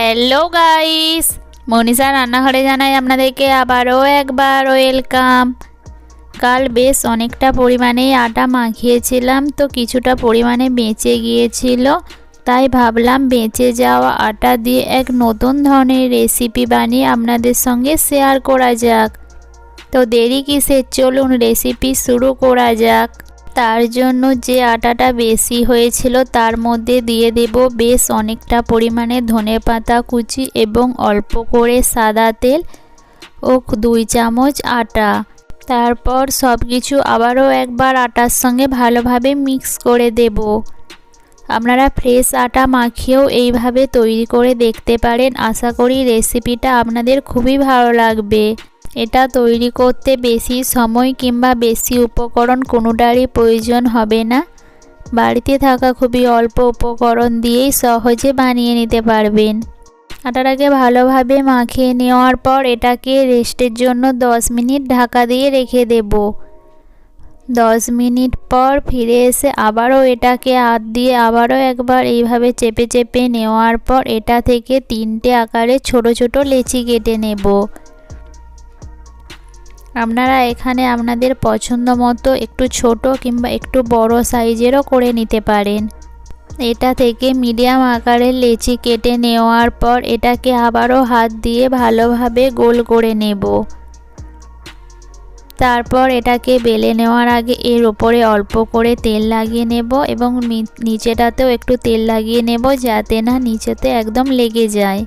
Hello guys, Manisha রান্নাঘরে জানাই আপনাদেরকে আবারও একবার ওয়েলকাম। কাল বেশ অনেকটা পরিমাণে আটা মাখিয়েছিলাম, তো কিছুটা পরিমাণে বেঁচে গিয়েছিল, তাই ভাবলাম বেঁচে যাওয়া আটা দিয়ে এক নতুন ধরনের রেসিপি বানিয়ে আপনাদের সঙ্গে শেয়ার করা যাক। তো দেরি কিসের, চলুন রেসিপি শুরু করা যাক। তার জন্য যে আটাটা বেশি হয়েছিল তার মধ্যে দিয়ে দেব বেশ অনেকটা পরিমাণে ধনেপাতা কুচি এবং অল্প করে সাদা তেল ও 2 চামচ আটা। তারপর সব কিছু আবারও একবার আটার সঙ্গে ভালোভাবে মিক্স করে দেব। আপনারা ফ্রেশ আটা মাখিয়েও এইভাবে তৈরি করে দেখতে পারেন। আশা করি রেসিপিটা আপনাদের খুবই ভালো লাগবে। এটা তৈরি করতে বেশি সময় কিংবা বেশি উপকরণ কোনোটারই প্রয়োজন হবে না। বাড়িতে থাকা খুবই অল্প উপকরণ দিয়েই সহজে বানিয়ে নিতে পারবেন। আটাটাকে ভালোভাবে মাখিয়ে নেওয়ার পর এটাকে রেস্টের জন্য 10 মিনিট ঢাকা দিয়ে রেখে দেব। 10 মিনিট পর ফিরে এসে আবারও এটাকে হাত দিয়ে আবারও একবার এইভাবে চেপে চেপে নেওয়ার পর এটা থেকে 3টে আকারে ছোট ছোট লেচি কেটে নেব। আপনারা এখানে আপনাদের পছন্দ মতো একটু ছোট কিংবা একটু বড় সাইজেরও করে নিতে পারেন। এটা থেকে মিডিয়াম আকারের লেচি কেটে নেওয়ার পর এটাকে আবারও হাত দিয়ে ভালোভাবে গোল করে নেব। তারপর এটাকে বেলে নেওয়ার আগে এর উপরে অল্প করে তেল লাগিয়ে নেব এবং নিচেটাতেও একটু তেল লাগিয়ে নেব, যাতে না নিচেতে একদম লেগে যায়।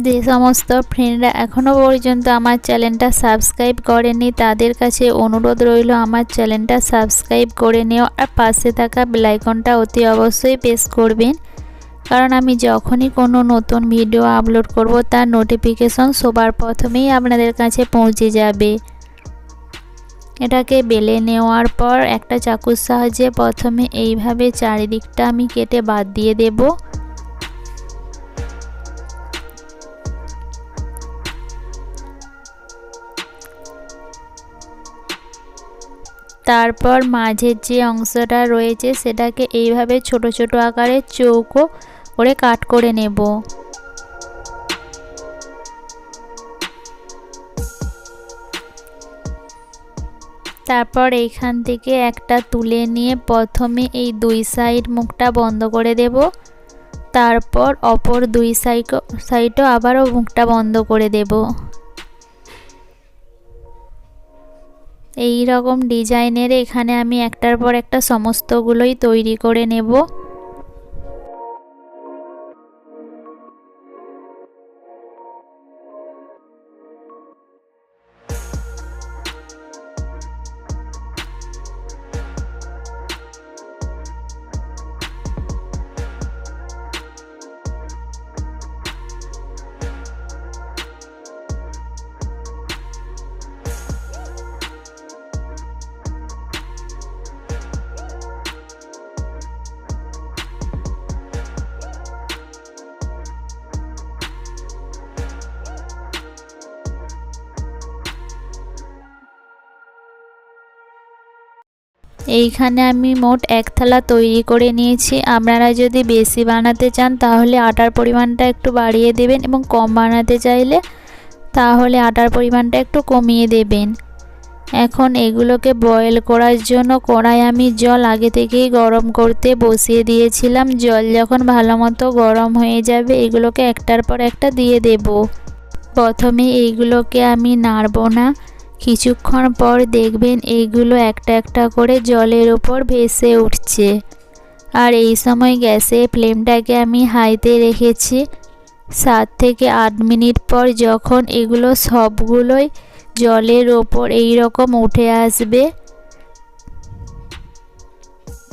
যে সমস্ত ফ্রেন্ডরা এখনও পর্যন্ত আমার চ্যানেলটা সাবস্ক্রাইব করেননি তাদের কাছে অনুরোধ রইল আমার চ্যানেলটা সাবস্ক্রাইব করে নেওয়া আর পাশে থাকা বেল আইকনটা অতি অবশ্যই প্রেস করবেন, কারণ আমি যখনই কোনো নতুন ভিডিও আপলোড করব তার নোটিফিকেশন সবার প্রথমেই আপনাদের কাছে পৌঁছে যাবে। এটাকে বেলে নেওয়ার পর একটা চাকুর সাহায্যে প্রথমে এইভাবে চারিদিকটা আমি কেটে বাদ দিয়ে দেব। তারপর মাঝের যে অংশটা রয়েছে সেটাকে এইভাবে ছোট ছোট আকারে চৌকো করে কাট করে নেব। তারপর এইখান থেকে একটা তুলে নিয়ে প্রথমে এই 2 সাইড মুখটা বন্ধ করে দেব। তারপর অপর 2 সাইডও আবারও মুখটা বন্ধ করে দেব। এই রকম ডিজাইনের এখানে আমি একটার পর একটা সমস্তগুলোই তৈরি করে নেব। এইখানে আমি মোট 1 থালা তৈরি করে নিয়েছি। আপনারা যদি বেশি বানাতে চান তাহলে আটার পরিমাণটা একটু বাড়িয়ে দেবেন এবং কম বানাতে চাইলে তাহলে আটার পরিমাণটা একটু কমিয়ে দেবেন। এখন এগুলোকে বয়েল করার জন্য কড়াই আমি জল আগে থেকেই গরম করতে বসিয়ে দিয়েছিলাম। জল যখন ভালো মতো গরম হয়ে যাবে এগুলোকে একটার পর একটা দিয়ে দেব। প্রথমে এইগুলোকে আমি নাড়ব না, কিছুক্ষণ পর দেখবেন এইগুলো একটা একটা করে জলের উপর ভেসে উঠছে। আর এই সময় গ্যাসের ফ্লেমটাকে আমি হাইতে রেখেছি। 7 থেকে 8 মিনিট পর যখন এগুলো সবগুলোই জলের ওপর এই রকম উঠে আসবে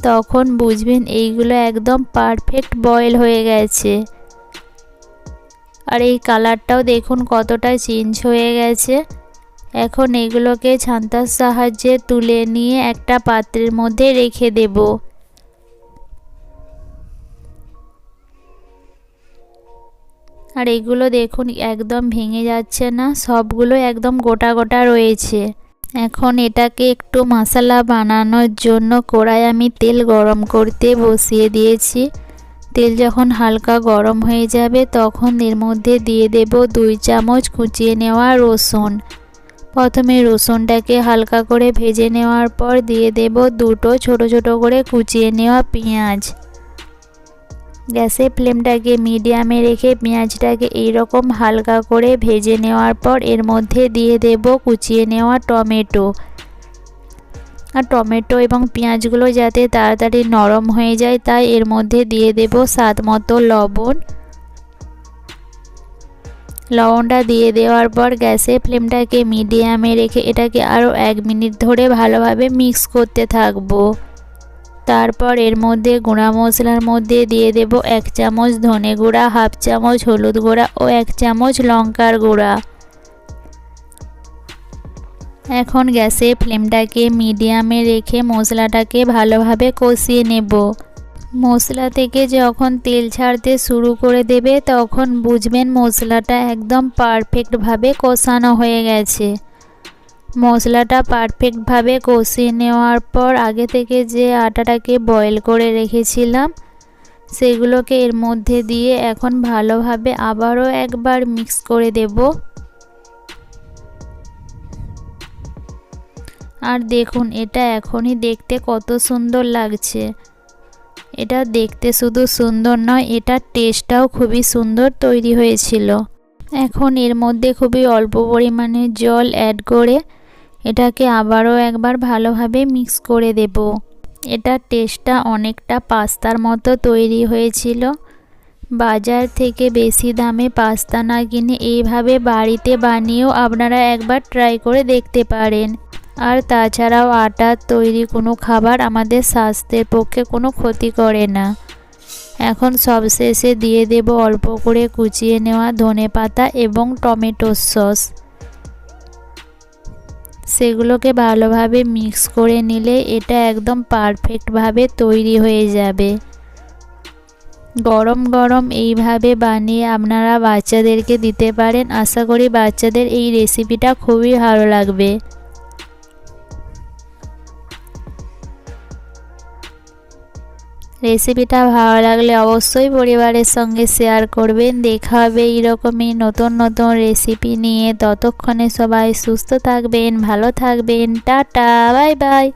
তখন বুঝবেন এইগুলো একদম পারফেক্ট বয়েল হয়ে গেছে। আর এই কালারটাও দেখুন কতটা চেঞ্জ হয়ে গেছে। এখন এগুলোকে ছান্তার সাহায্যে তুলে নিয়ে একটা পাত্রের মধ্যে রেখে দেব। আর এগুলো দেখুন একদম ভেঙে যাচ্ছে না, সবগুলো একদম গোটা গোটা রয়েছে। এখন এটাকে একটু মশলা বানানোর জন্য কড়াই আমি তেল গরম করতে বসিয়ে দিয়েছি। তেল যখন হালকা গরম হয়ে যাবে তখন এর মধ্যে দিয়ে দেব 2 চামচ কুচিয়ে নেওয়া রসুন। প্রথমে রসুনটাকে হালকা করে ভেজে নেওয়ার পর দিয়ে দেব দুটো ছোট ছোট করে কুচিয়ে নেওয়া পেঁয়াজ। গ্যাসের ফ্লেমটাকে মিডিয়ামে রেখে পেঁয়াজটাকে এইরকম হালকা করে ভেজে নেওয়ার পর এর মধ্যে দিয়ে দেব কুচিয়ে নেওয়া টমেটো। আর টমেটো এবং পেঁয়াজগুলো যাতে তাড়াতাড়ি নরম হয়ে যায় তাই এর মধ্যে দিয়ে দেব স্বাদ মতো লবণ। লবণটা দিয়ে দেওয়ার পর গ্যাসের ফ্লেমটাকে মিডিয়ামে রেখে এটাকে আরও 1 মিনিট ধরে ভালোভাবে মিক্স করতে থাকবো। তারপর এর মধ্যে গুঁড়া মশলার মধ্যে দিয়ে দেব 1 চামচ ধনে গুঁড়া, 1/2 চামচ হলুদ গুঁড়া ও 1 চামচ লঙ্কার গুঁড়া। এখন গ্যাসের ফ্লেমটাকে মিডিয়ামে রেখে মশলাটাকে ভালোভাবে কষিয়ে নেব। মশলা থেকে যখন তেল ছাড়তে শুরু করে দেবে তখন বুঝবেন মশলাটা একদম পারফেক্টভাবে কষানো হয়ে গেছে। মশলাটা পারফেক্টভাবে কষিয়ে নেওয়ার পর আগে থেকে যে আটাটাকে বয়েল করে রেখেছিলাম সেগুলোকে এর মধ্যে দিয়ে এখন ভালোভাবে আবারও একবার মিক্স করে দেব। আর দেখুন এটা এখনই দেখতে কত সুন্দর লাগছে। এটা দেখতে শুধু সুন্দর নয়, এটার টেস্টটাও খুবই সুন্দর তৈরি হয়েছিল। এখন এর মধ্যে খুবই অল্প পরিমাণে জল অ্যাড করে এটাকে আবারও একবার ভালোভাবে মিক্স করে দেব। এটার টেস্টটা অনেকটা পাস্তার মতো তৈরি হয়েছিল। বাজার থেকে বেশি দামে পাস্তা না কিনে এইভাবে বাড়িতে বানিয়েও আপনারা একবার ট্রাই করে দেখতে পারেন। আর তাছাড়াও আটার তৈরি কোনো খাবার আমাদের স্বাস্থ্যের পক্ষে কোনো ক্ষতি করে না। এখন সবশেষে দিয়ে দেব অল্প করে কুচিয়ে নেওয়া ধনেপাতা এবং টমেটো সস। সেগুলোকে ভালোভাবে মিক্স করে নিলে এটা একদম পারফেক্টভাবে তৈরি হয়ে যাবে। গরম গরম এইভাবে বানিয়ে আপনারা বাচ্চাদেরকে দিতে পারেন। আশা করি বাচ্চাদের এই রেসিপিটা খুবই ভালো লাগবে। রেসিপিটা ভালো লাগলে অবশ্যই পরিবারের সঙ্গে শেয়ার করবেন। দেখা হবে এইরকমই নতুন নতুন রেসিপি নিয়ে। ততক্ষণে সবাই সুস্থ থাকবেন, ভালো থাকবেন। Tata, bye bye.